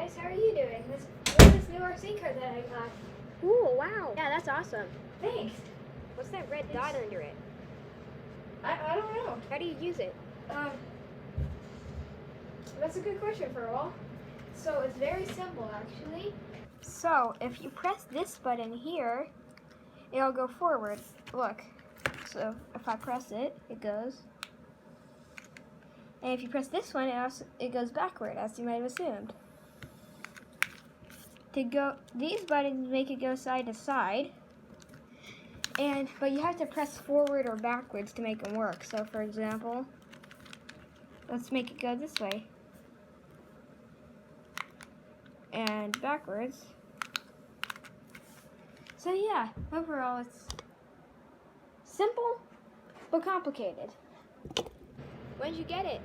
guys, how are you doing? Look at this new RC car that I got. Ooh, wow. Yeah, that's awesome. Thanks. What's that red dot under it? I don't know. How do you use it? That's a good question for all. So it's very simple actually. So if you press this button here, it'll go forward. Look. So if I press it, it goes. And if you press this one, it goes backward, as you might have assumed. These buttons make it go side to side. But you have to press forward or backwards to make them work. So for example, let's make it go this way. And backwards. So yeah, overall it's simple but complicated. When did you get it?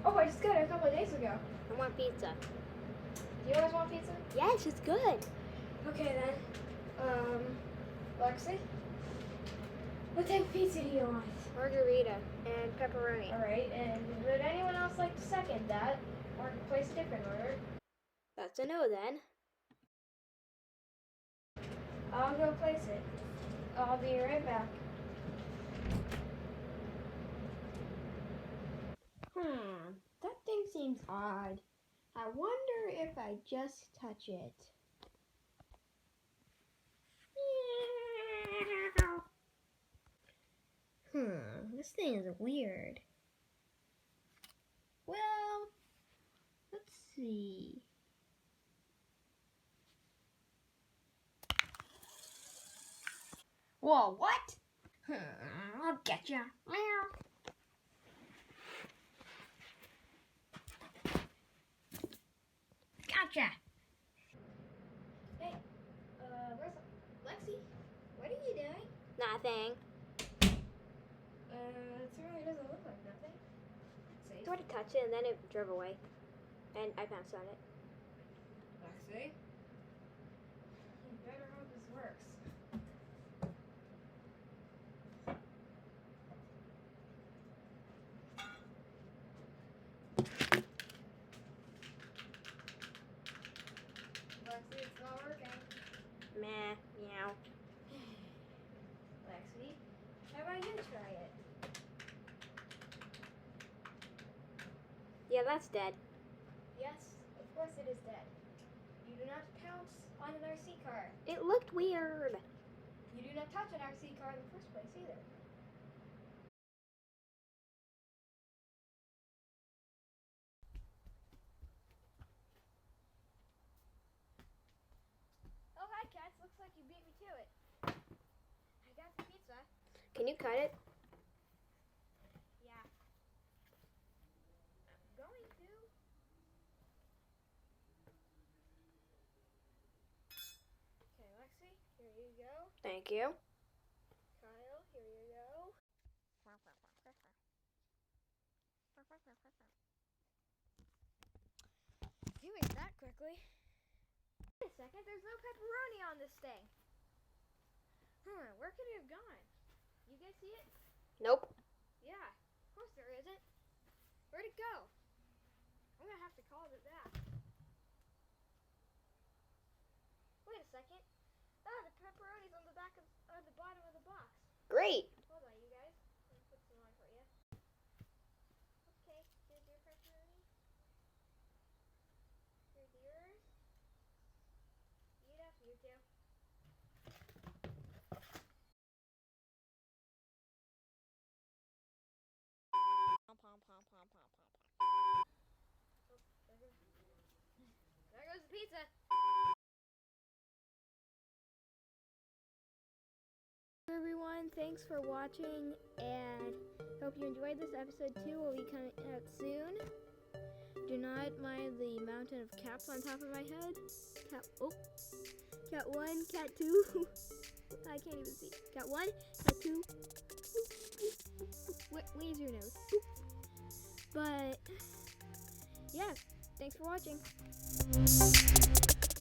Oh, I just got it a couple of days ago. I want pizza. Do you guys want pizza? Yes, it's good. Okay then. Lexi? What type of pizza do you want? Margarita and pepperoni. Alright, and would anyone else like to second that? Or place a different order? That's a no then. I'll go place it. I'll be right back. That thing seems odd. I wonder if I just touch it. This thing is weird. Well, let's see. Whoa, what? I'll get ya. Gotcha. Hey, where's Lexi? What are you doing? Nothing. It certainly doesn't look like nothing. I tried to touch it and then it drove away. And I bounced on it. Lexi? You better hope this works. Lexi, it's not working. Meh, meow. Lexi, how about you try it? Yeah, that's dead. Yes, of course it is dead. You do not pounce on an RC car. It looked weird. You do not touch an RC car in the first place either. Oh, hi, Cats. Looks like you beat me to it. I got the pizza. Can you cut it? Yeah. I'm going to. Okay, Lexi, here you go. Thank you. Kyle, here you go. You ate that quickly. Wait a second, there's no pepperoni on this thing. Where could it have gone? You guys see it? Nope. Yeah, of course there isn't. Where'd it go? I'm gonna have to call it back. Wait a second. Ah, the pepperoni's on the bottom of the box. Great. Hold on, you guys. Let me put some on for you. Okay, here's your pepperoni. Here's yours. Eat up, you two. There goes the pizza. Everyone, thanks for watching, and hope you enjoyed this. Episode 2 will be coming out soon. Do not mind the mountain of caps on top of my head. Cat 1, cat 2. I can't even see. Cat 1, cat 2. Where's your nose? But yeah, thanks for watching.